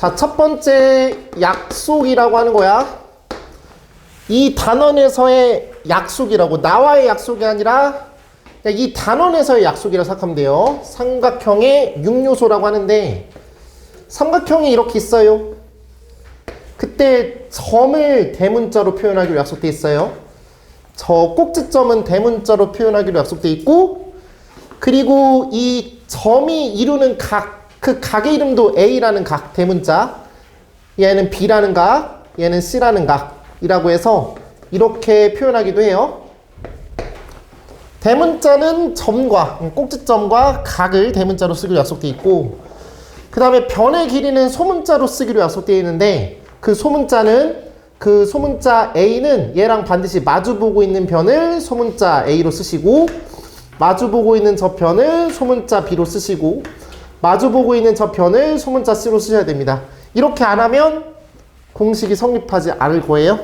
자, 첫 번째 약속이라고 하는 거야. 이 단원에서의 약속이라고, 나와의 약속이 아니라 이 단원에서의 약속이라고 생각하면 돼요. 삼각형의 6요소라고 하는데, 삼각형이 이렇게 있어요. 그때 점을 대문자로 표현하기로 약속돼 있어요. 저 꼭지점은 대문자로 표현하기로 약속돼 있고, 그리고 이 점이 이루는 각, 그 각의 이름도 A라는 각, 대문자, 얘는 B라는 각, 얘는 C라는 각이라고 해서 이렇게 표현하기도 해요. 대문자는 점과, 꼭지점과 각을 대문자로 쓰기로 약속돼 있고, 그 다음에 변의 길이는 소문자로 쓰기로 약속되어 있는데, 그 소문자 A는 얘랑 반드시 마주보고 있는 변을 소문자 A로 쓰시고, 마주보고 있는 저 변을 소문자 B로 쓰시고, 마주보고 있는 저 변을 소문자 C로 쓰셔야 됩니다. 이렇게 안 하면 공식이 성립하지 않을 거예요.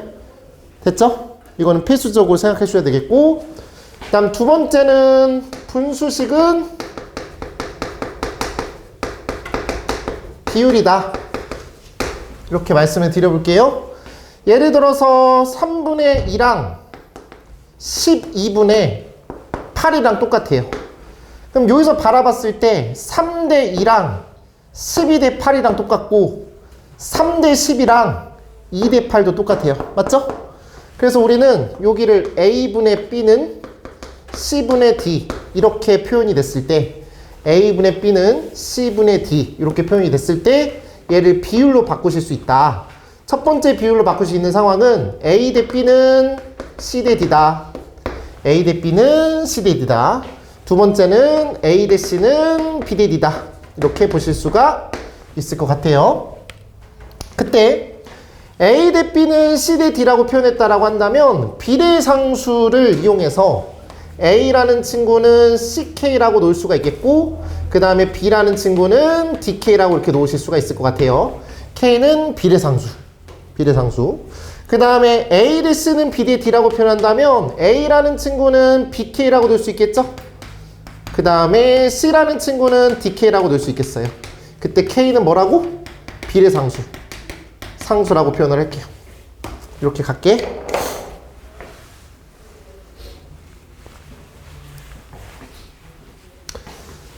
됐죠? 이거는 필수적으로 생각해 주셔야 되겠고, 그 다음 두 번째는 분수식은 비율이다. 이렇게 말씀을 드려볼게요. 예를 들어서 3분의 2랑 12분의 8이랑 똑같아요. 그럼 여기서 바라봤을 때 3대 2랑 12대 8이랑 똑같고 3대 10이랑 2대 8도 똑같아요. 맞죠? 그래서 우리는 여기를 A분의 B는 C분의 D 이렇게 표현이 됐을 때, A분의 B는 C분의 D 이렇게 표현이 됐을 때 얘를 비율로 바꾸실 수 있다. 첫 번째 비율로 바꿀 수 있는 상황은 A 대 B는 C 대 D다. A 대 B는 C 대 D다. 두 번째는 A 대 C는 B 대 D다. 이렇게 보실 수가 있을 것 같아요. 그때 A 대 B는 C 대 D라고 표현했다라고 한다면 비례상수를 이용해서 A라는 친구는 CK라고 놓을 수가 있겠고, 그 다음에 B라는 친구는 DK라고 이렇게 놓으실 수가 있을 것 같아요. K는 비례상수. 그 다음에 A 대 C는 B 대 D라고 표현한다면 A라는 친구는 BK라고 놓을 수 있겠죠? 그 다음에 C라는 친구는 DK라고 놓을 수 있겠어요. 그때 K는 뭐라고? 비례상수. 상수라고 표현을 할게요. 이렇게 갈게.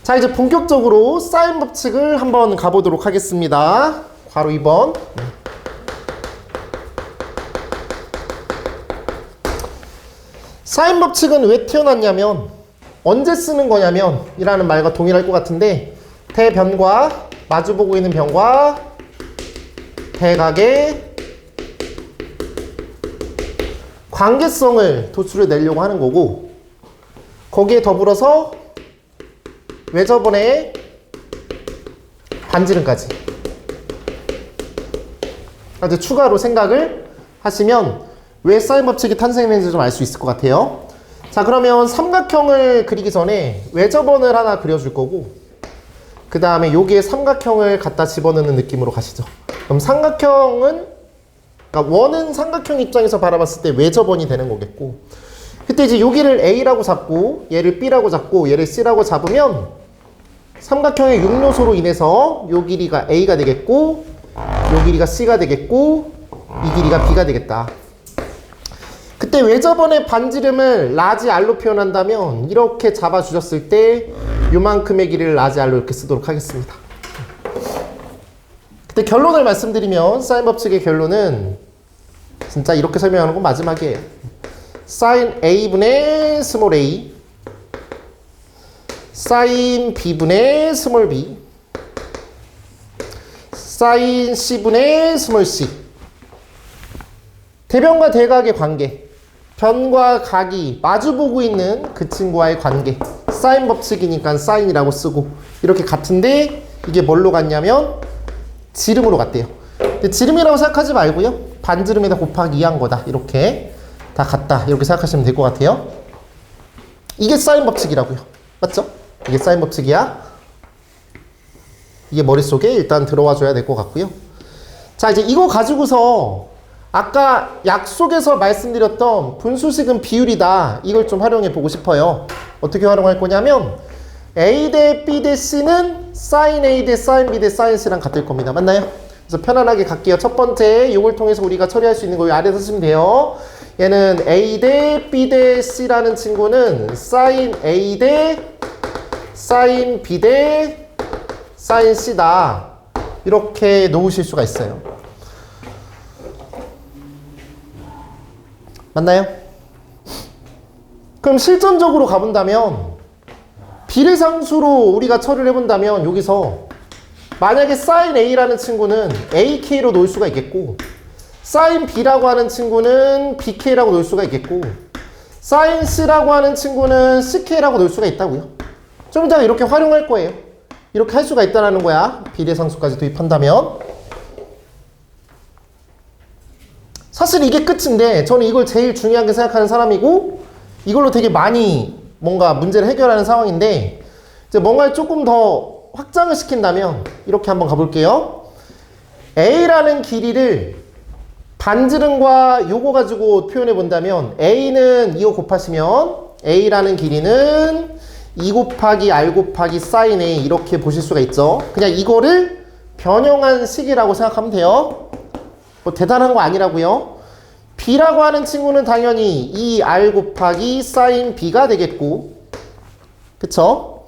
자, 이제 본격적으로 사인 법칙을 한번 가보도록 하겠습니다. 괄호 2번. 사인 법칙은 왜 태어났냐면, 언제 쓰는 거냐면 이라는 말과 동일할 것 같은데, 대변과 마주보고 있는 변과 대각의 관계성을 도출해 내려고 하는 거고, 거기에 더불어서 외접원의 반지름까지 아주 추가로 생각을 하시면 왜 사인 법칙이 탄생했는지 좀 알 수 있을 것 같아요. 자, 그러면 삼각형을 그리기 전에 외접원을 하나 그려줄 거고, 그 다음에 여기에 삼각형을 갖다 집어넣는 느낌으로 가시죠. 그럼 삼각형은, 그러니까 원은 삼각형 입장에서 바라봤을 때 외접원이 되는 거겠고, 그때 이제 여기를 A라고 잡고 얘를 B라고 잡고 얘를 C라고 잡으면 삼각형의 6요소로 인해서 요 길이가 A가 되겠고, 요 길이가 C가 되겠고, 이 길이가 B가 되겠다. 그때 외접원의 반지름을 라지 R로 표현한다면 이렇게 잡아주셨을 때 요만큼의 길이를 라지 R로 이렇게 쓰도록 하겠습니다. 그때 결론을 말씀드리면 사인 법칙의 결론은 진짜 이렇게 설명하는 건 마지막이에요. 사인 A분의 스몰 a, 사인 B분의 스몰 b, 사인 C분의 스몰 c. 대변과 대각의 관계, 변과 각이 마주보고 있는 그 친구와의 관계, 사인 법칙이니까 사인이라고 쓰고 이렇게 같은데, 이게 뭘로 같냐면 지름으로 같대요. 근데 지름이라고 생각하지 말고요, 반지름에다 곱하기 2한 거다, 이렇게 다 같다, 이렇게 생각하시면 될 것 같아요. 이게 사인 법칙이라고요. 맞죠? 이게 사인 법칙이야. 이게 머릿속에 일단 들어와 줘야 될 것 같고요. 자, 이제 이거 가지고서 아까 약속에서 말씀드렸던 분수식은 비율이다, 이걸 좀 활용해 보고 싶어요. 어떻게 활용할 거냐면 A 대 B 대 C는 sin A 대 sin B 대 sin C랑 같을 겁니다. 맞나요? 그래서 편안하게 갈게요. 첫 번째 이걸 통해서 우리가 처리할 수 있는 거 아래에 쓰시면 돼요. 얘는 A 대 B 대 C라는 친구는 sin A 대 sin B 대 sin C다. 이렇게 놓으실 수가 있어요. 맞나요? 그럼 실전적으로 가본다면 비례상수로 우리가 처리를 해본다면 여기서 만약에 sin A라는 친구는 AK로 놓을 수가 있겠고 sin B라고 하는 친구는 BK라고 놓을 수가 있겠고 sin C라고 하는 친구는 CK라고 놓을 수가 있다고요. 좀 이따가 이렇게 활용할 거예요. 이렇게 할 수가 있다는 거야. 비례상수까지 도입한다면. 사실 이게 끝인데 저는 이걸 제일 중요하게 생각하는 사람이고 이걸로 되게 많이 뭔가 문제를 해결하는 상황인데 이제 뭔가를 조금 더 확장을 시킨다면 이렇게 한번 가볼게요. A라는 길이를 반지름과 요거 가지고 표현해 본다면 A는 이거 곱하시면 A라는 길이는 2 곱하기 R 곱하기 sin A 이렇게 보실 수가 있죠. 그냥 이거를 변형한 식이라고 생각하면 돼요. 뭐 대단한 거 아니라고요. B라고 하는 친구는 당연히 2R 곱하기 sin B가 되겠고 그쵸?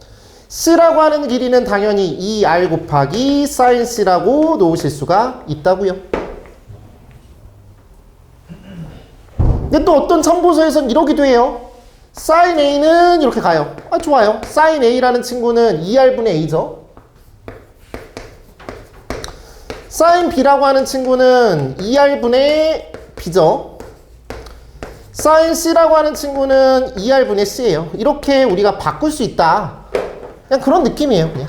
C라고 하는 길이는 당연히 2R 곱하기 sin C라고 놓으실 수가 있다고요. 근데 또 어떤 참고서에서는 이러기도 해요. sin A는 이렇게 가요. 아 좋아요. sin A라는 친구는 2R분의 A죠. sin B라고 하는 친구는 2R분의 B죠. sin C라고 하는 친구는 2R분의 C예요. 이렇게 우리가 바꿀 수 있다. 그냥 그런 느낌이에요. 그냥.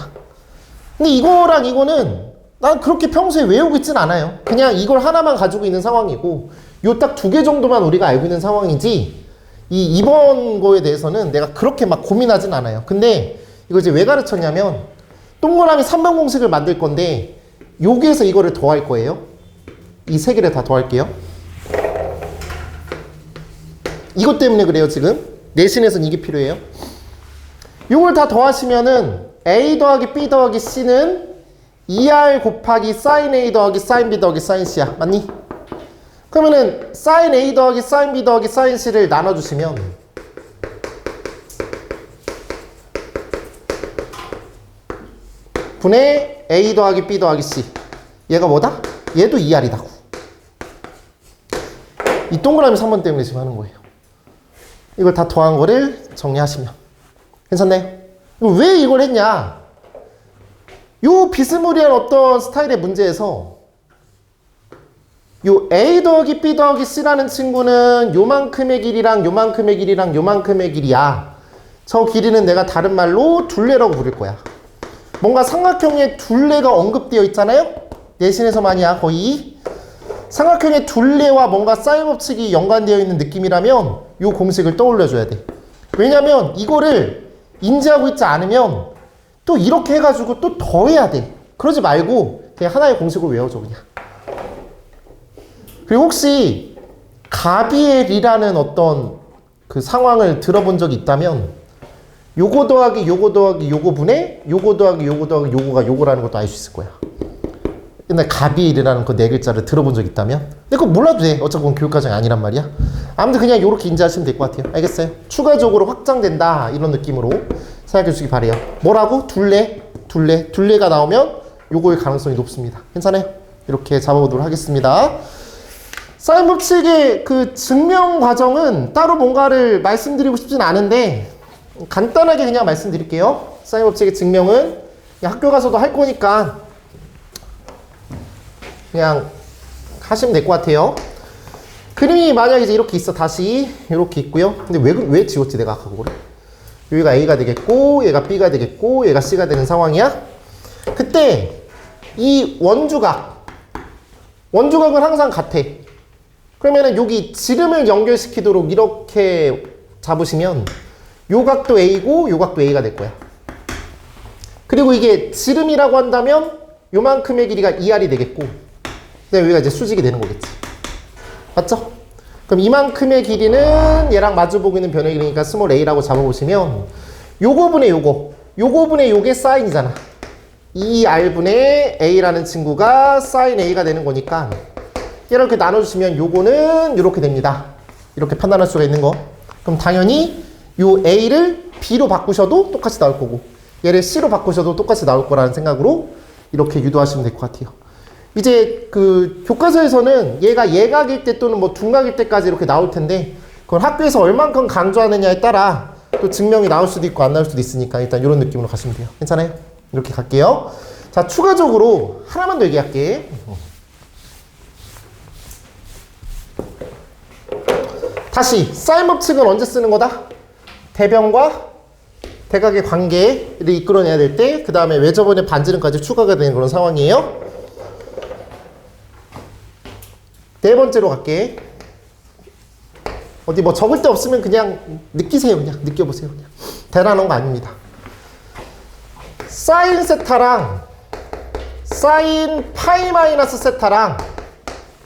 근데 이거랑 이거는 난 그렇게 평소에 외우고 있진 않아요. 그냥 이걸 하나만 가지고 있는 상황이고 요 딱 2개 정도만 우리가 알고 있는 상황이지 이번 거에 대해서는 내가 그렇게 막 고민하진 않아요. 근데 이걸 이제 왜 가르쳤냐면 동그라미 3번 공식을 만들 건데 여기에서 이거를 더할 거예요. 이 세 개를 다 더할게요. 이것 때문에 그래요. 지금 내신에서는 이게 필요해요. 이걸 다 더하시면은 A 더하기 B 더하기 C는 2R 곱하기 sin A 더하기 sin B 더하기 sin C야. 맞니? 그러면은 sin A 더하기 sin B 더하기 sin C를 나눠주시면 분의 A 더하기 B 더하기 C 얘가 뭐다? 얘도 2R이다. 이 동그라미 3번 때문에 지금 하는 거예요. 이걸 다 더한 거를 정리하시면 괜찮나요? 왜 이걸 했냐? 요 비스무리한 어떤 스타일의 문제에서 요 A 더하기 B 더하기 C라는 친구는 요만큼의 길이랑 요만큼의 길이랑 요만큼의 길이야. 저 길이는 내가 다른 말로 둘레라고 부를 거야. 뭔가 삼각형의 둘레가 언급되어 있잖아요? 내신에서만이야 거의. 삼각형의 둘레와 뭔가 사인 법칙이 연관되어 있는 느낌이라면 요 공식을 떠올려줘야 돼. 왜냐면 이거를 인지하고 있지 않으면 또 이렇게 해가지고 또 더해야 돼. 그러지 말고 그냥 하나의 공식을 외워줘 그냥. 그리고 혹시 가비엘이라는 어떤 그 상황을 들어본 적이 있다면 요거 더하기 요거 더하기 요거 분의 요거 더하기 요거 더하기 요거가 요거라는 것도 알 수 있을 거야. 옛날 가비엘이라는 그 네 글자를 들어본 적 있다면 근데 그거 몰라도 돼. 어차피 그건 교육과정이 아니란 말이야. 아무튼 그냥 요렇게 인지하시면 될 것 같아요. 알겠어요? 추가적으로 확장된다 이런 느낌으로 생각해 주시기 바래요. 뭐라고? 둘레가 나오면 요거의 가능성이 높습니다. 괜찮아요? 이렇게 잡아보도록 하겠습니다. 사인 법칙의 그 증명 과정은 따로 뭔가를 말씀드리고 싶진 않은데 간단하게 그냥 말씀드릴게요. 사인 법칙의 증명은 그냥 학교 가서도 할 거니까 그냥 하시면 될 것 같아요. 그림이 만약에 이제 이렇게 있어. 다시 이렇게 있고요. 근데 왜 지웠지 내가 아까 그거를? 여기가 A가 되겠고 얘가 B가 되겠고 얘가 C가 되는 상황이야. 그때 이 원주각은 항상 같아. 그러면은 여기 지름을 연결시키도록 이렇게 잡으시면 요 각도 A고 요 각도 A가 될 거야. 그리고 이게 지름이라고 한다면 요만큼의 길이가 2R이 되겠고 그다음에 여기가 이제 수직이 되는 거겠지. 맞죠? 그럼 이만큼의 길이는 얘랑 마주보고 있는 변의 길이니까 스몰 a라고 잡아보시면 요거 분의 요거 분의 요게 사인이잖아. 2R분의 A라는 친구가 sin A가 되는 거니까 이렇게 나눠주시면 요거는 이렇게 됩니다. 이렇게 판단할 수가 있는 거. 그럼 당연히 요 A를 B로 바꾸셔도 똑같이 나올 거고 얘를 C로 바꾸셔도 똑같이 나올 거라는 생각으로 이렇게 유도하시면 될 것 같아요. 이제 그 교과서에서는 얘가 예각일 때 또는 뭐 둔각일 때까지 이렇게 나올 텐데 그걸 학교에서 얼만큼 강조하느냐에 따라 또 증명이 나올 수도 있고 안 나올 수도 있으니까 일단 이런 느낌으로 가시면 돼요. 괜찮아요? 이렇게 갈게요. 자, 추가적으로 하나만 더 얘기할게. 다시 사인 법칙은 언제 쓰는 거다? 대변과 대각의 관계를 이끌어내야 될 때, 그 다음에 왜 저번에 반지름까지 추가가 되는 그런 상황이에요. 네 번째로 갈게. 어디 뭐 적을 데 없으면 그냥 느끼세요. 그냥 느껴보세요. 그냥 대단한 거 아닙니다. 사인 세타랑 사인 파이 마이너스 세타랑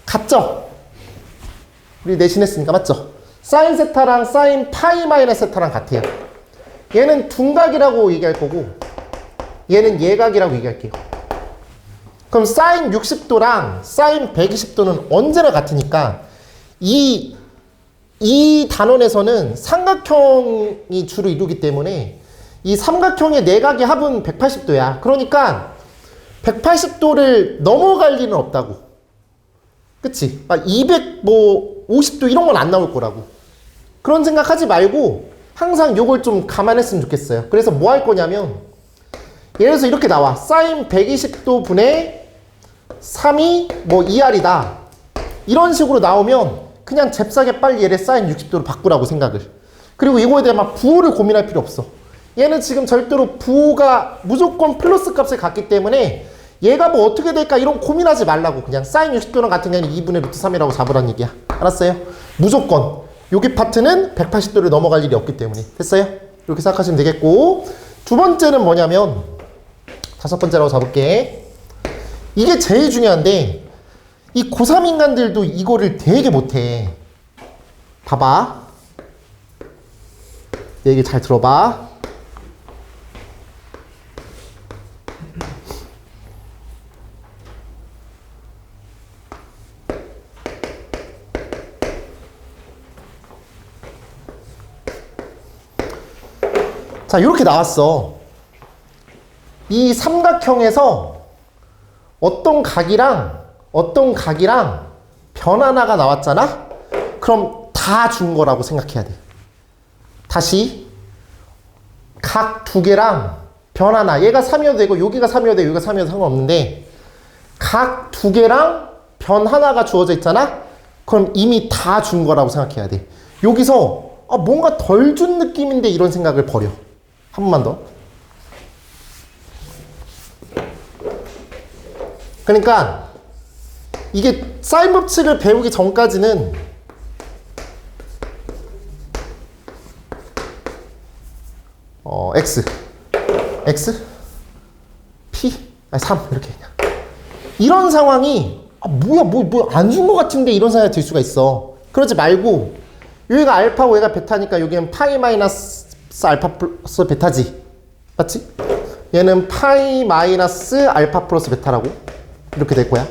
같죠? 우리 내신했으니까 맞죠? 사인 세타랑 사인 파이 마이너스 세타랑 같아요. 얘는 둔각이라고 얘기할 거고 얘는 예각이라고 얘기할게요. 그럼 사인 60도랑 사인 120도는 언제나 같으니까 이 단원에서는 삼각형이 주로 이루기 때문에 이 삼각형의 내각의 합은 180도야. 그러니까 180도를 넘어갈 리는 없다고. 그치? 250도 이런 건 안 나올 거라고. 그런 생각하지 말고 항상 요걸 좀 감안했으면 좋겠어요. 그래서 뭐 할 거냐면 예를 들어서 이렇게 나와. 사인 120도 분의 3이 뭐 2R이다. 이런 식으로 나오면 그냥 잽싸게 빨리 얘를 사인 60도로 바꾸라고 생각을. 그리고 이거에 대해 막 부호를 고민할 필요 없어. 얘는 지금 절대로 부호가 무조건 플러스 값을 갖기 때문에 얘가 뭐 어떻게 될까 이런 고민하지 말라고. 그냥 사인 60도랑 같은 경우는 2분의 루트 3이라고 잡으라는 얘기야. 알았어요? 무조건 여기 파트는 180도를 넘어갈 일이 없기 때문에. 됐어요? 이렇게 생각하시면 되겠고, 두 번째는 뭐냐면 다섯 번째라고 잡을게. 이게 제일 중요한데 이 고3 인간들도 이거를 되게 못해. 봐봐. 내 얘기 잘 들어봐. 자, 이렇게 나왔어. 이 삼각형에서 어떤 각이랑 변 하나가 나왔잖아? 그럼 다 준 거라고 생각해야 돼. 다시 각 두 개랑 변 하나, 얘가 3이어도 되고 여기가 3이어도 되고 여기가 3이어도 상관없는데 각 두 개랑 변 하나가 주어져 있잖아? 그럼 이미 다 준 거라고 생각해야 돼. 여기서 뭔가 덜 준 느낌인데 이런 생각을 버려. 한 번만 더. 그러니까 이게 사인 법칙을 배우기 전까지는 x p 3 이렇게 그냥 이런 상황이 뭐야 뭐 안 준 것 같은데 이런 생각이 들 수가 있어. 그러지 말고 여기가 알파고 얘가 베타니까 여기는 파이 마이너스 알파 플러스 베타지. 맞지? 얘는 파이 마이너스 알파 플러스 베타라고 이렇게 될 거야.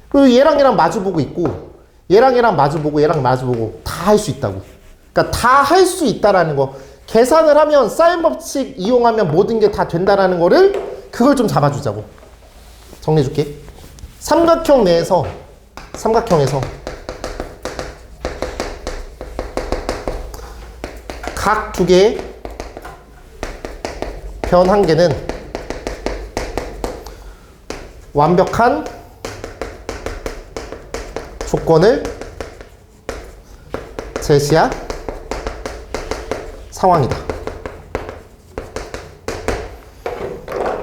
그리고 얘랑 마주보고 있고 얘랑 마주보고 얘랑 마주보고 다 할 수 있다고. 그러니까 다 할 수 있다라는 거. 계산을 하면 사인 법칙 이용하면 모든 게 다 된다라는 거를 그걸 좀 잡아주자고. 정리해줄게. 삼각형에서 각 두 개의 변 한 개는 완벽한 조건을 제시한 상황이다.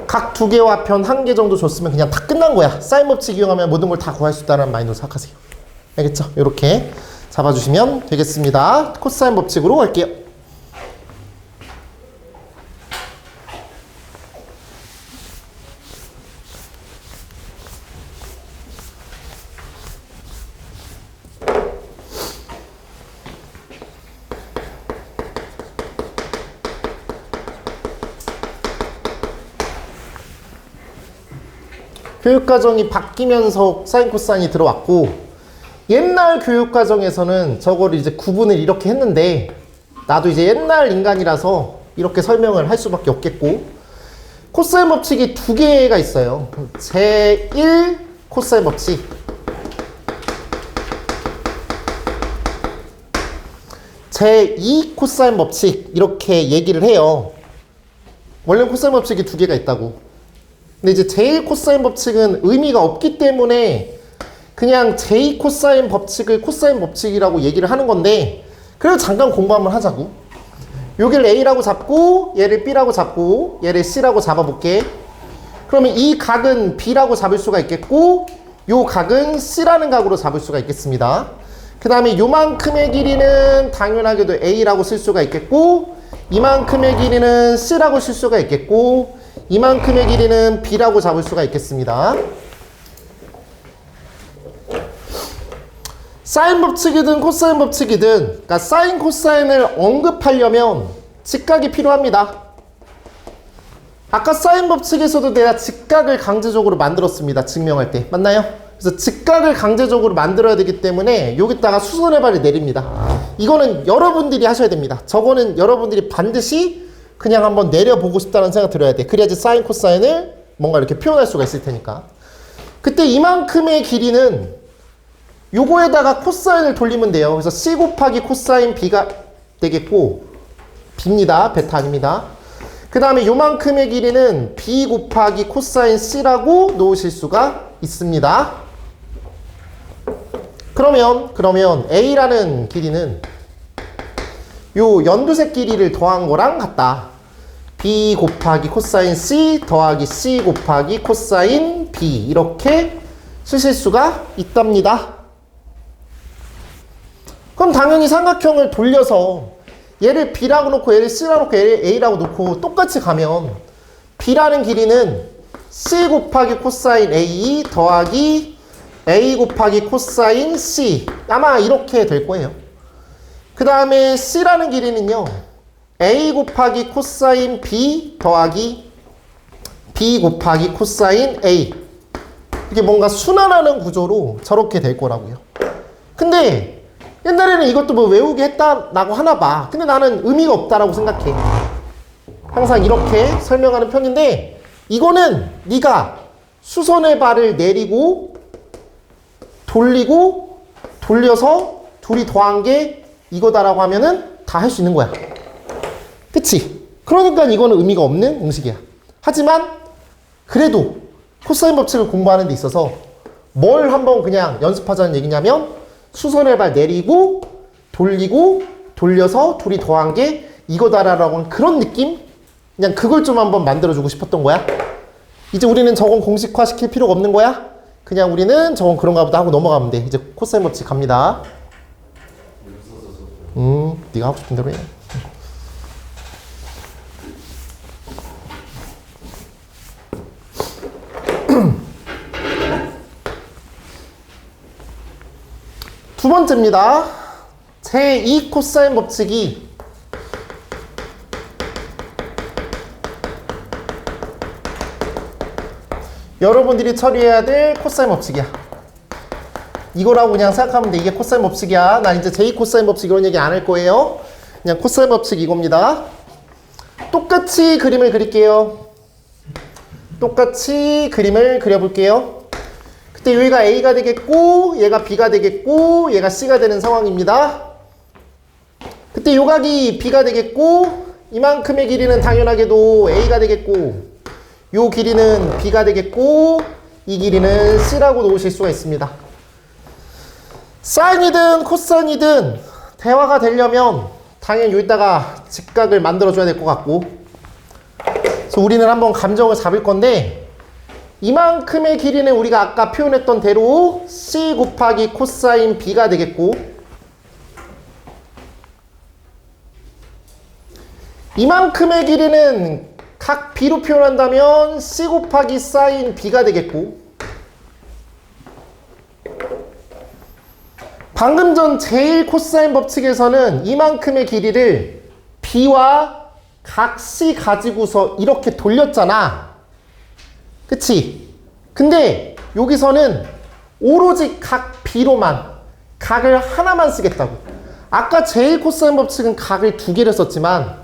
각 두 개와 변 한 개 정도 줬으면 그냥 다 끝난 거야. 사인 법칙 이용하면 모든 걸 다 구할 수 있다는 마인드로 생각하세요. 알겠죠? 이렇게 잡아주시면 되겠습니다. 코사인 법칙으로 갈게요. 교육과정이 바뀌면서 사인 코사인이 들어왔고, 옛날 교육과정에서는 저거를 이제 구분을 이렇게 했는데, 나도 이제 옛날 인간이라서 이렇게 설명을 할 수밖에 없겠고, 코사인 법칙이 두 개가 있어요. 제1 코사인 법칙, 제2 코사인 법칙, 이렇게 얘기를 해요. 원래 코사인 법칙이 두 개가 있다고. 근데 이제 제1 코사인 법칙은 의미가 없기 때문에 그냥 제2 코사인 법칙을 코사인 법칙이라고 얘기를 하는 건데, 그래도 잠깐 공부 한번 하자고. 여기를 A라고 잡고 얘를 B라고 잡고 얘를 C라고 잡아볼게. 그러면 이 각은 B라고 잡을 수가 있겠고, 요 각은 C라는 각으로 잡을 수가 있겠습니다. 그 다음에 요만큼의 길이는 당연하게도 A라고 쓸 수가 있겠고, 이만큼의 길이는 C라고 쓸 수가 있겠고, 이만큼의 길이는 B라고 잡을 수가 있겠습니다. 사인 법칙이든 코사인 법칙이든, 그러니까 사인 코사인을 언급하려면 직각이 필요합니다. 아까 사인 법칙에서도 내가 직각을 강제적으로 만들었습니다. 증명할 때. 맞나요? 그래서 직각을 강제적으로 만들어야 되기 때문에 여기다가 수선의 발을 내립니다. 이거는 여러분들이 하셔야 됩니다. 저거는 여러분들이 반드시 그냥 한번 내려보고 싶다는 생각 들어야 돼. 그래야지 사인 코사인을 뭔가 이렇게 표현할 수가 있을 테니까. 그때 이만큼의 길이는 요거에다가 코사인을 돌리면 돼요. 그래서 C 곱하기 코사인 B가 되겠고, B입니다. 베타 아닙니다. 그 다음에 요만큼의 길이는 B 곱하기 코사인 C라고 놓으실 수가 있습니다. 그러면 A라는 길이는 요 연두색 길이를 더한 거랑 같다. B 곱하기 코사인 C 더하기 C 곱하기 코사인 B, 이렇게 쓰실 수가 있답니다. 그럼 당연히 삼각형을 돌려서 얘를 B라고 놓고 얘를 C라고 놓고 얘를 A라고 놓고 똑같이 가면 B라는 길이는 C 곱하기 코사인 A 더하기 A 곱하기 코사인 C, 아마 이렇게 될 거예요. 그 다음에 C라는 길이는요, A 곱하기 코사인 B 더하기 B 곱하기 코사인 A, 이게 뭔가 순환하는 구조로 저렇게 될 거라고요. 근데 옛날에는 이것도 뭐 외우게 했다라고 하나 봐. 근데 나는 의미가 없다라고 생각해. 항상 이렇게 설명하는 편인데, 이거는 네가 수선의 발을 내리고 돌리고 돌려서 둘이 더한 게 이거다라고 하면은 다 할 수 있는 거야. 그치? 그러니까 이거는 의미가 없는 공식이야. 하지만 그래도 코사인 법칙을 공부하는 데 있어서 뭘 한번 그냥 연습하자는 얘기냐면, 수선의 발 내리고 돌리고 돌려서 둘이 더한 게 이거다라고 하는 그런 느낌? 그냥 그걸 좀 한번 만들어주고 싶었던 거야. 이제 우리는 저건 공식화 시킬 필요가 없는 거야. 그냥 우리는 저건 그런가 보다 하고 넘어가면 돼. 이제 코사인 법칙 갑니다. 네가 하고 싶은 대로 해. 두 번째입니다. 제2 코사인 법칙이 여러분들이 처리해야 될 코사인 법칙이야. 이거라고 그냥 생각하면 돼. 이게 코사인 법칙이야. 난 이제 제2 코사인 법칙 이런 얘기 안 할 거예요. 그냥 코사인 법칙 이겁니다. 똑같이 그림을 그릴게요. 똑같이 그림을 그려볼게요. 그때 여기가 A가 되겠고, 얘가 B가 되겠고, 얘가 C가 되는 상황입니다. 그때 요 각이 B가 되겠고, 이만큼의 길이는 당연하게도 A가 되겠고, 요 길이는 B가 되겠고, 이 길이는 C라고 놓으실 수가 있습니다. 사인이든 코사인이든 대화가 되려면 당연히 여기다가 직각을 만들어줘야 될 것 같고, 그래서 우리는 한번 감정을 잡을 건데, 이만큼의 길이는 우리가 아까 표현했던 대로 C 곱하기 코사인 B가 되겠고, 이만큼의 길이는 각 B로 표현한다면 C 곱하기 사인 B가 되겠고, 방금 전 제1 코사인 법칙에서는 이만큼의 길이를 B와 각 C 가지고서 이렇게 돌렸잖아. 그치? 근데 여기서는 오로지 각 B로만 각을 하나만 쓰겠다고. 아까 제1 코사인 법칙은 각을 두 개를 썼지만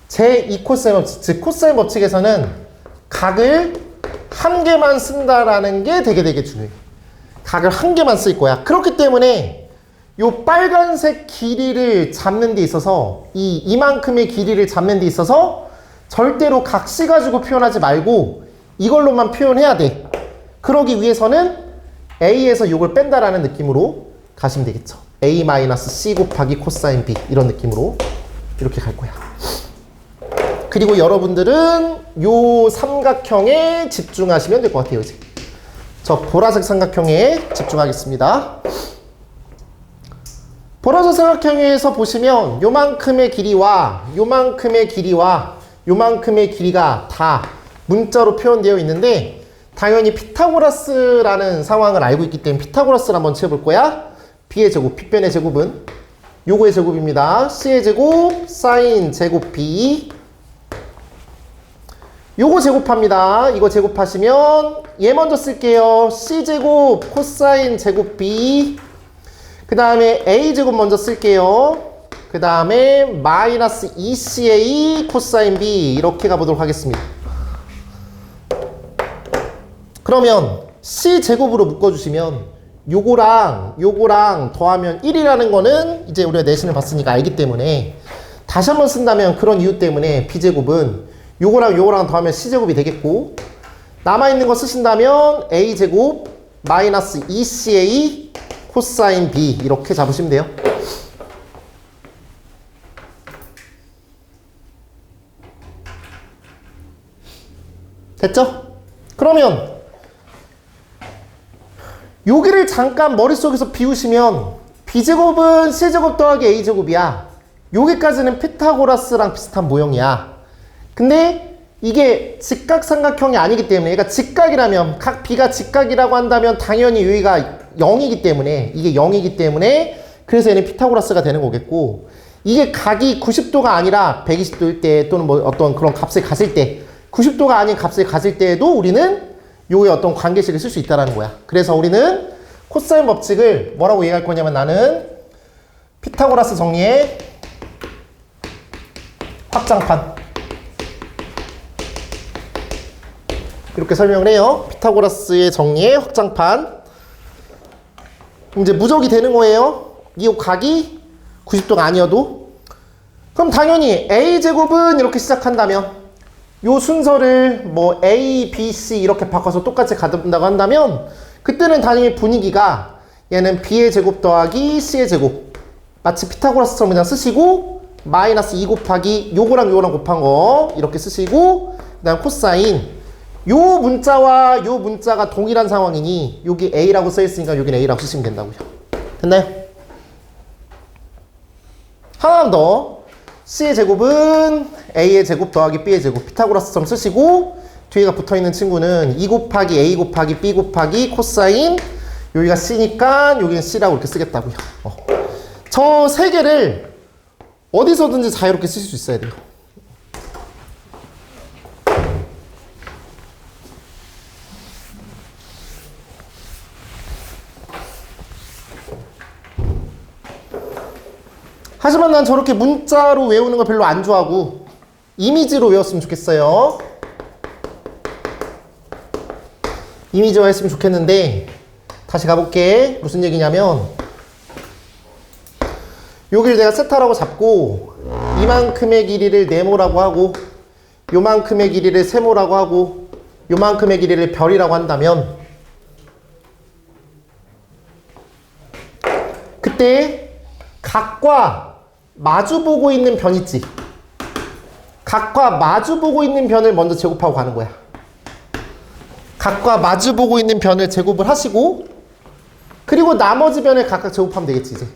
제2 코사인 법칙, 즉 코사인 법칙에서는 각을 한 개만 쓴다라는 게 되게 중요해. 각을 한 개만 쓸 거야. 그렇기 때문에 요 빨간색 길이를 잡는 데 있어서 이만큼의 길이를 잡는 데 있어서 절대로 각 C 가지고 표현하지 말고 이걸로만 표현해야 돼. 그러기 위해서는 A에서 요걸 뺀다라는 느낌으로 가시면 되겠죠. A-C 곱하기 코사인 B 이런 느낌으로 이렇게 갈 거야. 그리고 여러분들은 요 삼각형에 집중하시면 될 것 같아요. 이제 저 보라색 삼각형에 집중하겠습니다. 보라색 삼각형에서 보시면 요만큼의 길이와 요만큼의 길이와 요만큼의 길이가 다 문자로 표현되어 있는데 당연히 피타고라스라는 상황을 알고 있기 때문에 피타고라스를 한번 채워볼 거야. B의 제곱, B변의 제곱은 요거의 제곱입니다. C의 제곱, 사인 제곱 B. 요거 제곱합니다. 이거 제곱하시면 얘 먼저 쓸게요. C제곱 코사인 제곱 B. 그 다음에 A제곱 먼저 쓸게요. 그 다음에 마이너스 2CA 코사인 B 이렇게 가보도록 하겠습니다. 그러면 C제곱으로 묶어주시면 요거랑 더하면 1이라는 거는 이제 우리가 내신을 봤으니까 알기 때문에 다시 한번 쓴다면 그런 이유 때문에 B제곱은 요거랑 더하면 C제곱이 되겠고 남아있는 거 쓰신다면 A제곱 마이너스 2CA 코사인 B 이렇게 잡으시면 돼요. 됐죠? 그러면 여기를 잠깐 머릿속에서 비우시면 B제곱은 C제곱 더하기 A제곱이야. 여기까지는 피타고라스랑 비슷한 모형이야. 근데 이게 직각삼각형이 아니기 때문에 얘가 직각이라면 각 B가 직각이라고 한다면 당연히 여기가 0이기 때문에 이게 0이기 때문에 그래서 얘는 피타고라스가 되는 거겠고 이게 각이 90도가 아니라 120도일 때 또는 뭐 어떤 그런 값을 가질 때 90도가 아닌 값을 가질 때에도 우리는 요의 어떤 관계식을 쓸 수 있다는 거야. 그래서 우리는 코사인 법칙을 뭐라고 얘기할 거냐면 나는 피타고라스 정리의 확장판 이렇게 설명을 해요. 피타고라스의 정리의 확장판. 이제 무적이 되는 거예요. 이 각이 90도가 아니어도. 그럼 당연히 A제곱은 이렇게 시작한다면 요 순서를 뭐 A, B, C 이렇게 바꿔서 똑같이 가둔다고 한다면 그때는 당연히 분위기가 얘는 B의 제곱 더하기 C의 제곱 마치 피타고라스처럼 그냥 쓰시고 마이너스 2 곱하기 요거랑 곱한 거 이렇게 쓰시고 그 다음 코사인 요 문자와 요 문자가 동일한 상황이니 여기 A라고 써있으니까 여기는 A라고 쓰시면 된다고요. 됐나요? 하나 더. C의 제곱은 A의 제곱 더하기 B의 제곱 피타고라스처럼 쓰시고 뒤에가 붙어있는 친구는 2 곱하기 A 곱하기 B 곱하기 코사인 여기가 C니까 여기는 C라고 이렇게 쓰겠다고요. 저 세 개를 어디서든지 자유롭게 쓰실 수 있어야 돼요. 하지만 난 저렇게 문자로 외우는 거 별로 안 좋아하고 이미지로 외웠으면 좋겠어요. 이미지화 했으면 좋겠는데 다시 가볼게. 무슨 얘기냐면 여기를 내가 세타라고 잡고 이만큼의 길이를 네모라고 하고 요만큼의 길이를 세모라고 하고 요만큼의 길이를 별이라고 한다면 그때 각과 마주보고 있는 변 있지. 각과 마주보고 있는 변을 먼저 제곱하고 가는 거야. 각과 마주보고 있는 변을 제곱을 하시고 그리고 나머지 변을 각각 제곱하면 되겠지 이제.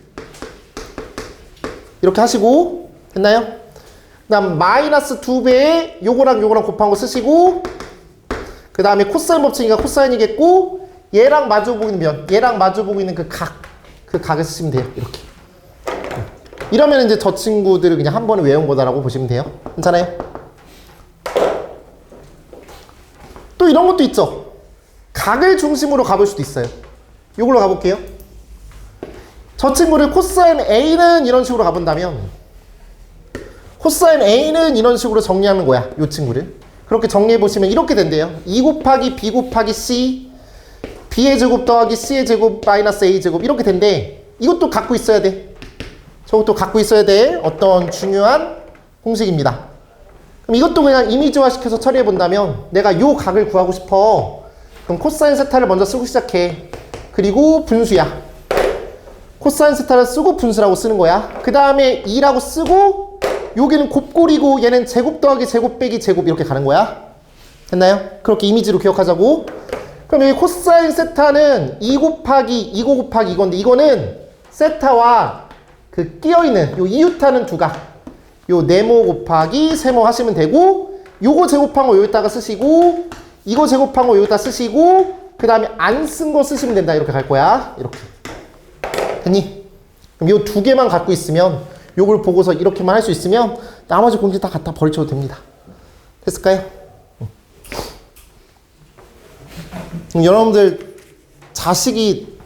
이렇게 하시고 됐나요? 그 다음 마이너스 2배에 요거랑 곱한 거 쓰시고 그 다음에 코사인 법칙이니까 코사인이겠고 얘랑 마주보고 있는 변 얘랑 마주보고 있는 그 각을 쓰시면 돼요. 이렇게. 이러면 이제 저 친구들을 그냥 한 번에 외운 거다라고 보시면 돼요. 괜찮아요? 또 이런 것도 있죠. 각을 중심으로 가볼 수도 있어요. 이걸로 가볼게요. 저 친구를 코사인 A는 이런 식으로 가본다면 코사인 A는 이런 식으로 정리하는 거야. 이 친구를. 그렇게 정리해보시면 이렇게 된대요. 2 곱하기 B 곱하기 C B의 제곱 더하기 C의 제곱 마이너스 A 제곱 이렇게 된대. 이것도 갖고 있어야 돼. 저것도 갖고 있어야 돼. 어떤 중요한 공식입니다. 그럼 이것도 그냥 이미지화 시켜서 처리해 본다면 내가 요 각을 구하고 싶어. 그럼 코사인 세타를 먼저 쓰고 시작해. 그리고 분수야. 코사인 세타를 쓰고 분수라고 쓰는 거야. 그 다음에 2라고 쓰고 여기는 곱골이고 얘는 제곱 더하기 제곱 빼기 제곱 이렇게 가는 거야. 됐나요? 그렇게 이미지로 기억하자고. 그럼 여기 코사인 세타는 2 곱하기 2고 곱하기 이건데 이거는 세타와 그 끼어있는 요 이유타는 두각 요 네모 곱하기 세모 하시면 되고 요거 제곱한 거 여기다가 쓰시고 이거 제곱한 거 여기다 쓰시고 그 다음에 안 쓴 거 쓰시면 된다. 이렇게 갈 거야. 이렇게 됐니? 그럼 요 두 개만 갖고 있으면 요걸 보고서 이렇게만 할 수 있으면 나머지 공식 다 갖다 버리셔도 됩니다. 됐을까요? 여러분들 자식이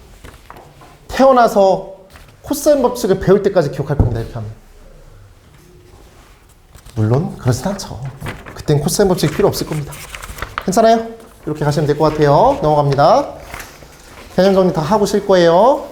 태어나서 코사인 법칙을 배울 때까지 기억할 겁니다. 이렇게 하면. 물론 그렇진 않죠. 그땐 코사인 법칙 필요 없을 겁니다. 괜찮아요? 이렇게 가시면 될 것 같아요. 넘어갑니다. 개념 정리 다 하고 쉴 거예요.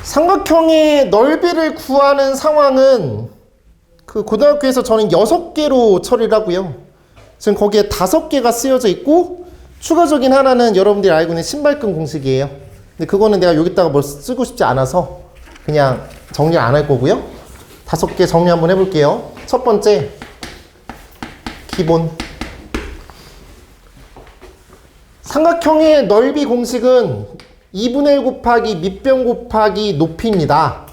삼각형의 넓이를 구하는 상황은 그 고등학교에서 저는 6개로 처리를 하고요. 지금 거기에 5개가 쓰여져 있고 추가적인 하나는 여러분들이 알고 있는 신발끈 공식이에요. 근데 그거는 내가 여기다가 뭘 쓰고 싶지 않아서 그냥 정리 안 할 거고요. 5개 정리 한번 해볼게요. 첫 번째, 기본. 삼각형의 넓이 공식은 2분의 1 곱하기 밑변 곱하기 높이입니다.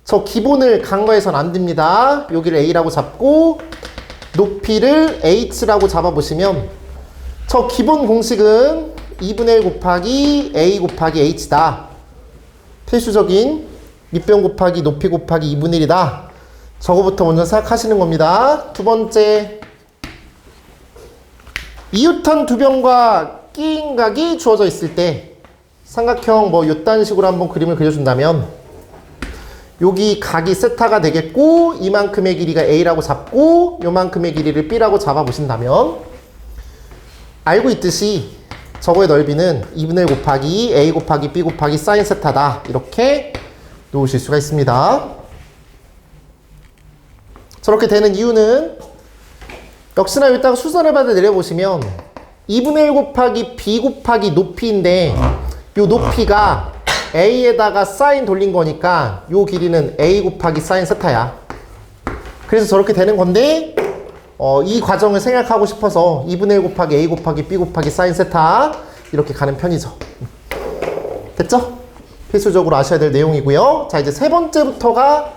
저 기본을 간과해서는 안 됩니다. 여기를 A라고 잡고 높이를 H라고 잡아보시면 저 기본 공식은 2분의 1 곱하기 A 곱하기 H다. 필수적인 밑변 곱하기 높이 곱하기 2분의 1이다. 저거부터 먼저 생각하시는 겁니다. 두 번째, 이웃한 두 변과 끼인 각이 주어져 있을 때 삼각형 뭐 요딴 식으로 한번 그림을 그려준다면 여기 각이 세타가 되겠고 이만큼의 길이가 A라고 잡고 요만큼의 길이를 B라고 잡아보신다면 알고 있듯이 저거의 넓이는 2분의 1 곱하기 A 곱하기 B 곱하기 사인 세타다. 이렇게 놓으실 수가 있습니다. 저렇게 되는 이유는 역시나 여기다가 수선을 받아 내려보시면 2분의 1 곱하기 B 곱하기 높이인데 요 높이가 A에다가 사인 돌린 거니까 요 길이는 A 곱하기 사인 세타야. 그래서 저렇게 되는 건데 이 과정을 생략하고 싶어서 2분의 1 곱하기 A 곱하기 B 곱하기 사인 세타 이렇게 가는 편이죠. 됐죠? 필수적으로 아셔야 될 내용이고요. 자, 이제 세 번째부터가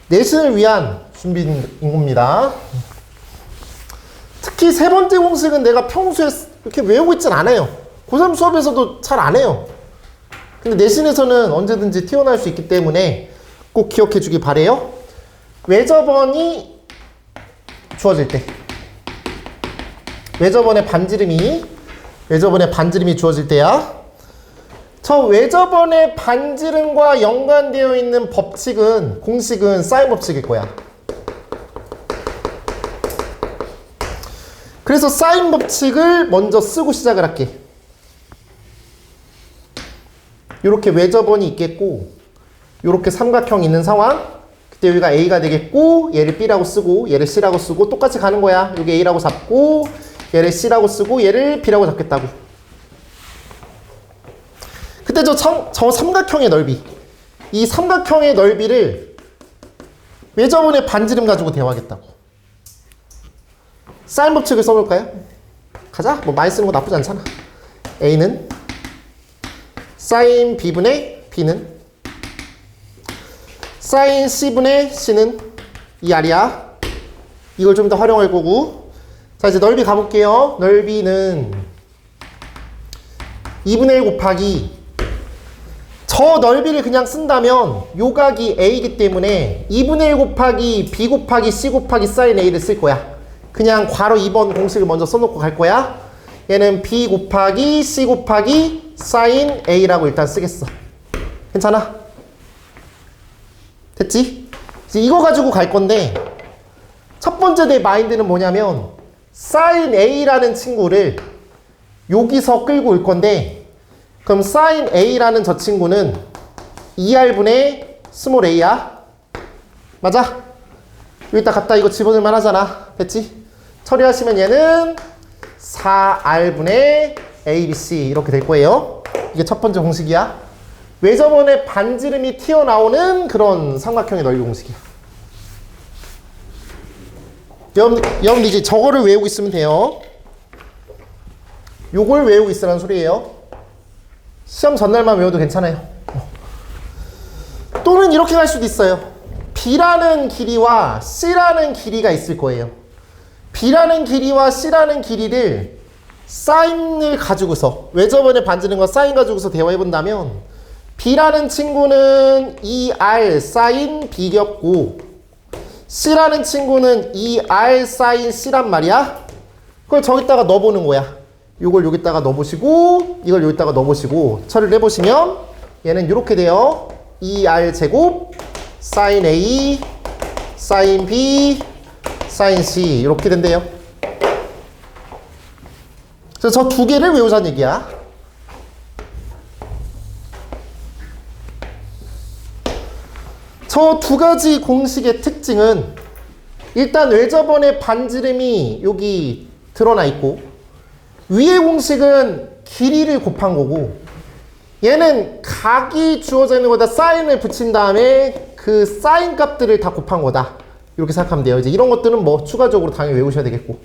내신을 위한 준비인 겁니다. 특히 세 번째 공식은 내가 평소에 이렇게 외우고 있진 않아요. 고3 수업에서도 잘 안 해요. 근데 내신에서는 언제든지 튀어나올 수 있기 때문에 꼭 기억해 주기 바래요. 외접원이 주어질 때, 외접원의 반지름이 주어질 때야. 저 외접원의 반지름과 연관되어 있는 법칙은, 공식은 사인 법칙일 거야. 그래서 사인 법칙을 먼저 쓰고 시작을 할게. 이렇게 외접원이 있겠고 이렇게 삼각형이 있는 상황, 그때 여기가 A가 되겠고 얘를 B라고 쓰고 얘를 C라고 쓰고 똑같이 가는 거야. 여기 A라고 잡고 얘를 C라고 쓰고 얘를 B라고 잡겠다고. 그때 저 삼각형의 넓이, 이 삼각형의 넓이를 외접원의 반지름 가지고 대화하겠다고. 사인 법칙을 써볼까요? 가자. 뭐 많이 쓰는 거 나쁘지 않잖아. A는 사인 B분의 B는 사인 C분의 C는 2R이야. 이걸 좀 더 활용할 거고. 자, 이제 넓이 가볼게요. 넓이는 2분의 1 곱하기 저 넓이를 그냥 쓴다면 요 각이 A이기 때문에 2분의 1 곱하기 B 곱하기 C 곱하기 사인 A를 쓸 거야. 그냥 괄호 2번 공식을 먼저 써놓고 갈 거야. 얘는 B 곱하기 C 곱하기 사인 A라고 일단 쓰겠어. 괜찮아? 됐지? 이제 이거 가지고 갈 건데 첫 번째 내 마인드는 뭐냐면 사인 A라는 친구를 여기서 끌고 올 건데 그럼 사인 A라는 저 친구는 2R분의 스몰 a야. 맞아? 여기다 갖다 이거 집어넣을만 하잖아. 됐지? 처리하시면 얘는 4R분의 ABC 이렇게 될 거예요. 이게 첫 번째 공식이야. 외접원의 반지름이 튀어나오는 그런 삼각형의 넓이 공식이야. 여러분들 이제 저거를 외우고 있으면 돼요. 요걸 외우고 있으라는 소리예요. 시험 전날만 외워도 괜찮아요. 또는 이렇게 갈 수도 있어요. B라는 길이와 C라는 길이가 있을 거예요. B라는 길이와 C라는 길이를 사인을 가지고서 외접원의 반지름과 사인 가지고서 대화해본다면 B라는 친구는 2R 사인 B였고 C라는 친구는 2R 사인 C란 말이야. 그걸 저기다가 넣어보는 거야. 이걸 여기다가 넣어보시고 이걸 여기다가 넣어보시고 처리를 해보시면 얘는 이렇게 돼요. 2R 제곱 사인 A 사인 B 사인 C 이렇게 된대요. 그래서 저 두 개를 외우자는 얘기야. 저 두 가지 공식의 특징은 일단 외접원의 반지름이 여기 드러나 있고 위의 공식은 길이를 곱한 거고 얘는 각이 주어져 있는 거다 사인을 붙인 다음에 그 사인 값들을 다 곱한 거다. 이렇게 생각하면 돼요. 이제 이런 것들은 뭐 추가적으로 당연히 외우셔야 되겠고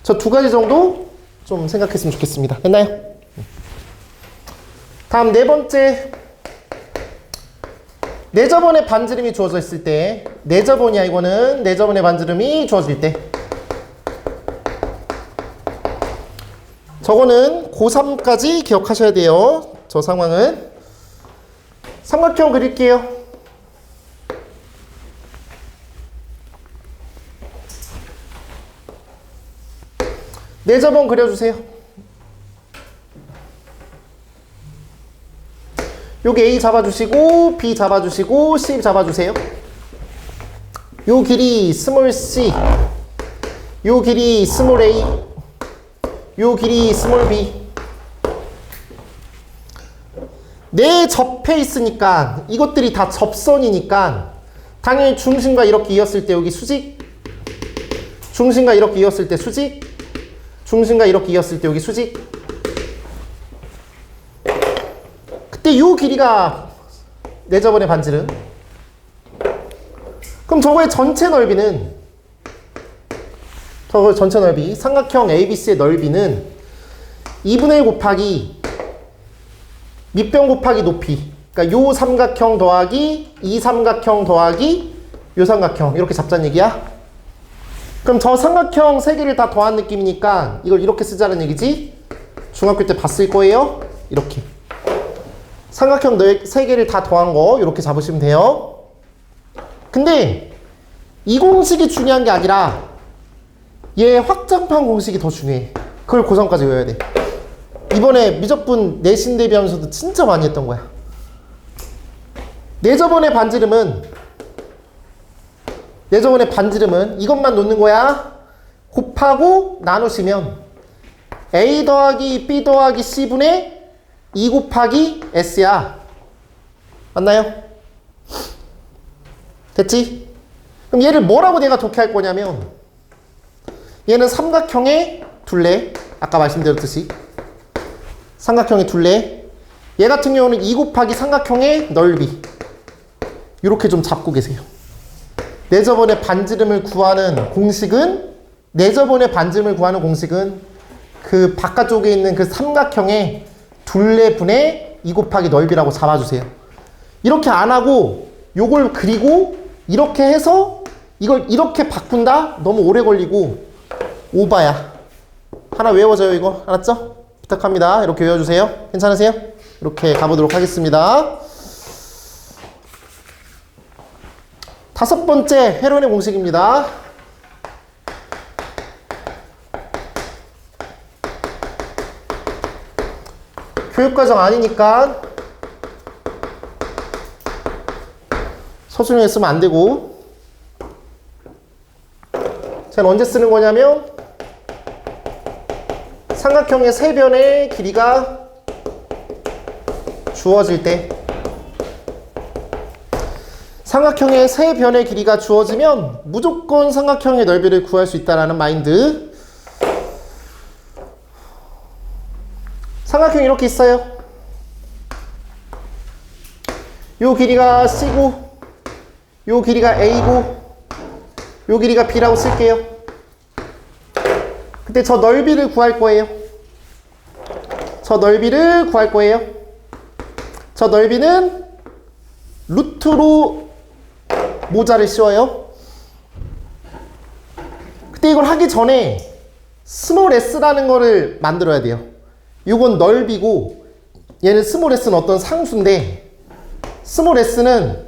저 두 가지 정도 좀 생각했으면 좋겠습니다. 됐나요? 다음 네 번째 내접원의 반지름이 주어져 있을 때 내접원이야 이거는 내접원의 반지름이 주어질 때 저거는 고3까지 기억하셔야 돼요. 저 상황은 삼각형 그릴게요. 내접원 그려주세요. 여기 A 잡아주시고 B 잡아주시고 C 잡아주세요. 요 길이 스몰 c 요 길이 스몰 a 요 길이 스몰 b 내 접해 있으니까 이것들이 다 접선이니까 당연히 중심과 이렇게 이었을 때 여기 수직 중심과 이렇게 이었을 때 수직 중심과 이렇게 이었을 때 여기 수직 그때 요 길이가 내접원의 반지름. 그럼 저거의 전체 넓이는 저거 전체 넓이 삼각형 ABC의 넓이는 2분의 1 곱하기 밑변 곱하기 높이 그러니까 요 삼각형 더하기 이 삼각형 더하기 요 삼각형 이렇게 잡자는 얘기야. 그럼 저 삼각형 세 개를 다 더한 느낌이니까 이걸 이렇게 쓰자는 얘기지. 중학교 때 봤을 거예요. 이렇게 삼각형 세 개를 다 더한 거 이렇게 잡으시면 돼요. 근데 이 공식이 중요한 게 아니라 얘 확장판 공식이 더 중요해. 그걸 고3까지 외워야 돼. 이번에 미적분 내신 대비하면서도 진짜 많이 했던 거야. 내접원의 반지름은 이것만 놓는 거야. 곱하고 나누시면 A 더하기 B 더하기 C분의 2 곱하기 S야. 맞나요? 됐지? 그럼 얘를 뭐라고 내가 독해할 거냐면 얘는 삼각형의 둘레. 아까 말씀드렸듯이 삼각형의 둘레. 얘 같은 경우는 2 곱하기 삼각형의 넓이. 이렇게 좀 잡고 계세요. 내접원의 반지름을 구하는 공식은 그 바깥쪽에 있는 그 삼각형의 둘레분의 2 곱하기 넓이라고 잡아주세요. 이렇게 안 하고 요걸 그리고 이렇게 해서 이걸 이렇게 바꾼다? 너무 오래 걸리고 오바야. 하나 외워져요, 이거. 알았죠? 부탁합니다. 이렇게 외워주세요. 괜찮으세요? 이렇게 가보도록 하겠습니다. 다섯 번째 회론의 공식입니다. 교육과정 아니니까 서술형에 쓰면 안 되고, 자, 언제 쓰는 거냐면 삼각형의 세 변의 길이가 주어질 때, 삼각형의 세 변의 길이가 주어지면 무조건 삼각형의 넓이를 구할 수 있다는 마인드. 삼각형이 이렇게 있어요. 요 길이가 C고 요 길이가 A고 요 길이가 B라고 쓸게요. 그때 저 넓이를 구할 거예요. 저 넓이를 구할 거예요. 저 넓이는 루트로 모자를 씌워요. 그때 이걸 하기 전에 스몰 s라는 거를 만들어야 돼요. 이건 넓이고 얘는 스몰 s는 어떤 상수인데, 스몰 s는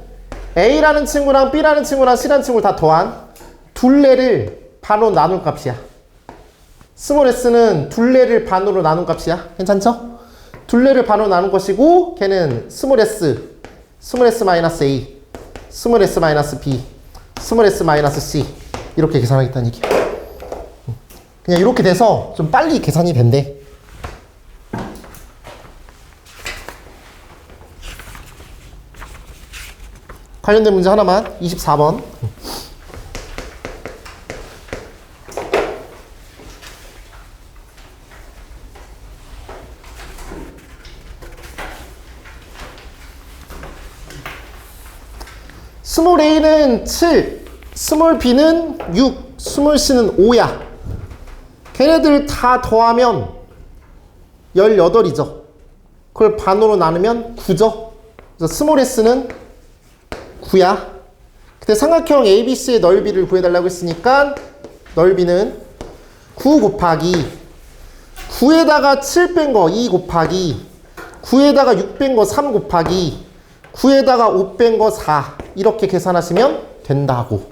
A라는 친구랑 B라는 친구랑 C라는 친구를 다 더한 둘레를 반으로 나눈 값이야. 스몰 s는 둘레를 반으로 나눈 값이야. 괜찮죠? 둘레를 반으로 나눈 것이고, 걔는 스몰 s, 스몰 s 마이너스 A, 스몰 s 마이너스 B, 스몰 s 마이너스 C 이렇게 계산하겠다는 얘기야. 그냥 이렇게 돼서 좀 빨리 계산이 된대. 관련된 문제 하나만. 24번. 스몰 a는 7, 스몰 b는 6, 스몰 c는 5야. 걔네들 다 더하면 18이죠. 그걸 반으로 나누면 9죠. 그래서 스몰 s는 9야. 그때 삼각형 ABC의 넓이를 구해달라고 했으니까 넓이는 9 곱하기 9에다가 7 뺀 거 2 곱하기 9에다가 6 뺀 거 3 곱하기 9에다가 5 뺀 거 4 이렇게 계산하시면 된다고.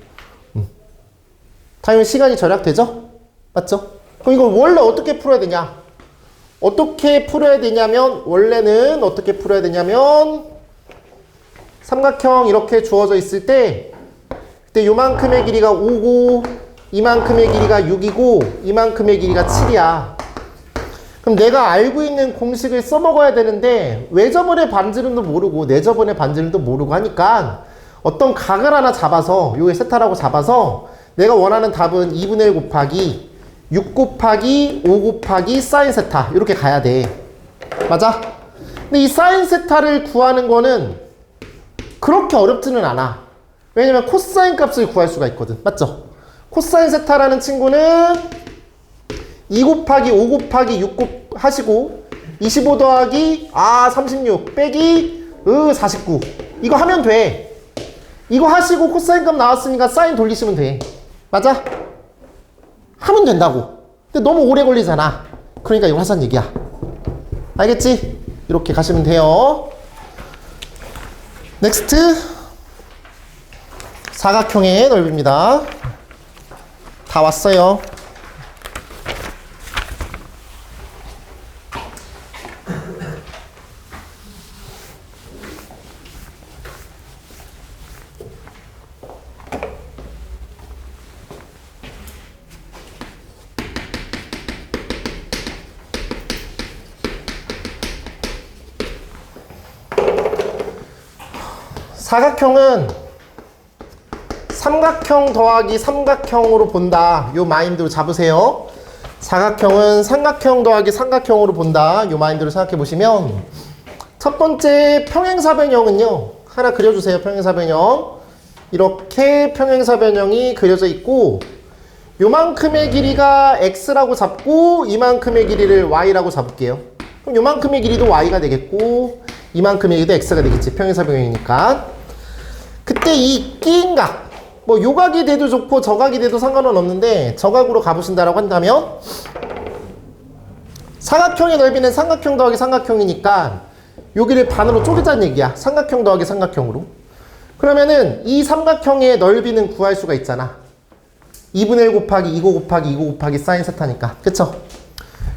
당연히 시간이 절약되죠? 맞죠? 그럼 이걸 원래 어떻게 풀어야 되냐? 어떻게 풀어야 되냐면, 원래는 어떻게 풀어야 되냐면 삼각형 이렇게 주어져 있을 때, 그때 요만큼의 길이가 5고 이만큼의 길이가 6이고 이만큼의 길이가 7이야. 그럼 내가 알고 있는 공식을 써먹어야 되는데, 외접원의 반지름도 모르고 내접원의 반지름도 모르고 하니까 어떤 각을 하나 잡아서, 요게 세타라고 잡아서 내가 원하는 답은 2분의 1 곱하기 6 곱하기 5 곱하기 사인 세타 이렇게 가야 돼. 맞아? 근데 이 사인 세타를 구하는 거는 그렇게 어렵지는 않아. 왜냐면 코사인 값을 구할 수가 있거든. 맞죠? 코사인 세타라는 친구는 2 곱하기 5 곱하기 6 하시고 25 더하기 36 빼기 49 이거 하면 돼. 이거 하시고 코사인 값 나왔으니까 사인 돌리시면 돼. 맞아? 하면 된다고. 근데 너무 오래 걸리잖아. 그러니까 이거 하자는 얘기야. 알겠지? 이렇게 가시면 돼요. 넥스트. 사각형의 넓이입니다. 다 왔어요. 사각형은 삼각형 더하기 삼각형으로 본다. 요 마인드로 잡으세요. 사각형은 삼각형 더하기 삼각형으로 본다. 요 마인드로 생각해 보시면, 첫 번째 평행사변형은요, 하나 그려주세요. 평행사변형. 이렇게 평행사변형이 그려져 있고, 요만큼의 길이가 x라고 잡고 이만큼의 길이를 y라고 잡을게요. 그럼 요만큼의 길이도 y가 되겠고 이만큼의 길이도 x가 되겠지. 평행사변형이니까. 그때 이 끼인각, 뭐 요각이 돼도 좋고 저각이 돼도 상관은 없는데 저각으로 가보신다라고 한다면 사각형의 넓이는 삼각형 더하기 삼각형이니까 여기를 반으로 쪼개자는 얘기야. 삼각형 더하기 삼각형으로. 그러면은 이 삼각형의 넓이는 구할 수가 있잖아. 2분의 1 곱하기 이거 곱하기 이거 곱하기 사인 세타니까. 그쵸?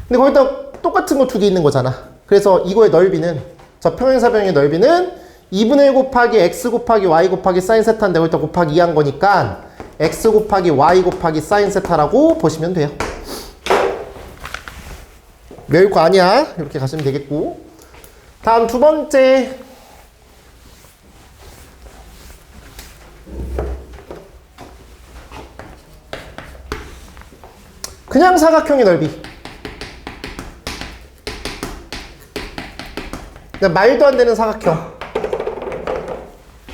근데 거기다 똑같은 거 두 개 있는 거잖아. 그래서 이거의 넓이는, 저 평행사변형의 넓이는 2분의 1 곱하기 x 곱하기 y 곱하기 사인 세타인데 거기다 곱하기 2 한 거니까 x 곱하기 y 곱하기 사인 세타라고 보시면 돼요. 별거 아니야. 이렇게 가시면 되겠고. 다음 두 번째. 그냥 사각형의 넓이. 그냥 말도 안 되는 사각형.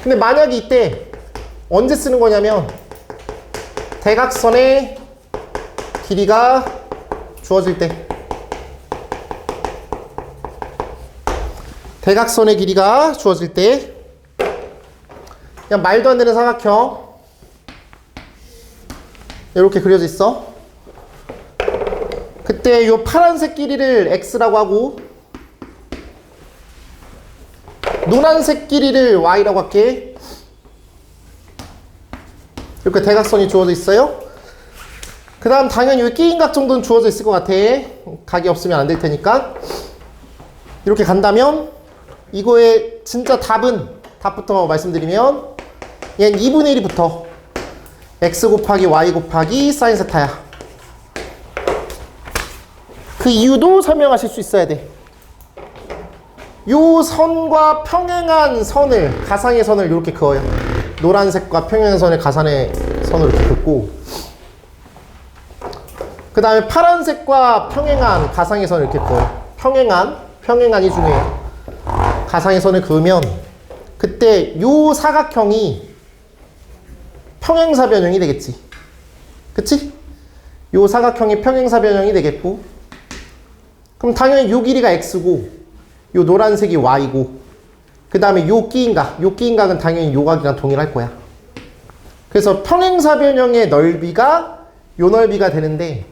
근데 만약에 이때 언제 쓰는 거냐면 대각선의 길이가 주어질 때. 대각선의 길이가 주어질 때 그냥 말도 안 되는 사각형 이렇게 그려져 있어. 그때 요 파란색 길이를 x라고 하고 노란색 길이를 y라고 할게. 이렇게 대각선이 주어져 있어요. 그 다음 당연히 이 끼인각 정도는 주어져 있을 것 같아. 각이 없으면 안 될 테니까. 이렇게 간다면 이거의 진짜 답부터 말씀드리면 얘는 2분의 1이 붙어. x 곱하기 y 곱하기 사인 세타야. 그 이유도 설명하실 수 있어야 돼. 요 선과 평행한 선을, 가상의 선을 이렇게 그어요. 노란색과 평행한 선을 가상의 선으로 이렇게 긋고, 그 다음에 파란색과 평행한 가상의 선을 이렇게 그어요. 평행한이 중요해요. 가상의 선을 그으면 그때 요 사각형이 평행사변형이 되겠지. 그치? 요 사각형이 평행사변형이 되겠고, 그럼 당연히 요 길이가 x고 요 노란색이 y고, 그 다음에 요 끼인각은 당연히 요 각이랑 동일할 거야. 그래서 평행사변형의 넓이가 요 넓이가 되는데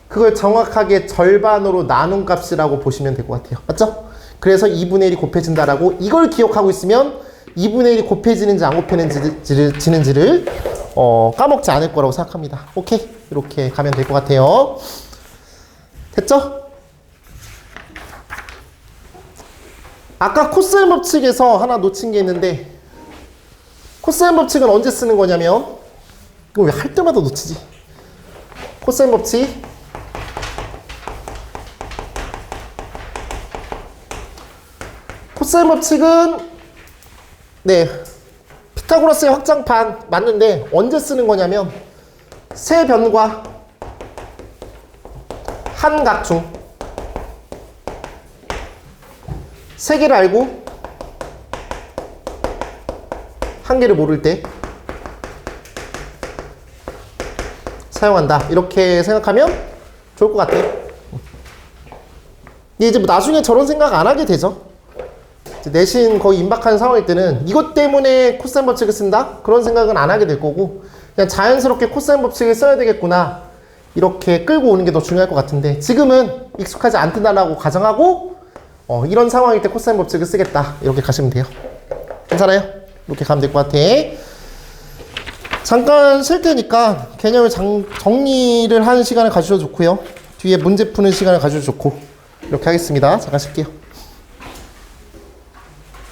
그걸 정확하게 절반으로 나눈 값이라고 보시면 될 것 같아요. 맞죠? 그래서 2분의 1이 곱해진다라고 이걸 기억하고 있으면 2분의 1이 곱해지는지 안 곱해지는지를 까먹지 않을 거라고 생각합니다. 오케이? 이렇게 가면 될 것 같아요. 됐죠? 아까 코사인 법칙에서 하나 놓친 게 있는데, 코사인 법칙은 언제 쓰는 거냐면, 이거 왜 할 때마다 놓치지? 코사인 법칙. 코사인 법칙은 네, 피타고라스의 확장판 맞는데 언제 쓰는 거냐면 세 변과 한 각 중 세 개를 알고 한 개를 모를 때 사용한다. 이렇게 생각하면 좋을 것 같아. 이제 뭐 나중에 저런 생각 안 하게 되죠. 내신 거의 임박한 상황일 때는 이것 때문에 코사인 법칙을 쓴다? 그런 생각은 안 하게 될 거고, 그냥 자연스럽게 코사인 법칙을 써야 되겠구나 이렇게 끌고 오는 게 더 중요할 것 같은데, 지금은 익숙하지 않다라고 가정하고 이런 상황일 때 코사인 법칙을 쓰겠다 이렇게 가시면 돼요. 괜찮아요? 이렇게 가면 될 것 같아. 잠깐 쉴 테니까 개념을 정리를 하는 시간을 가주셔도 좋고요, 뒤에 문제 푸는 시간을 가주셔도 좋고, 이렇게 하겠습니다. 잠깐 쉴게요.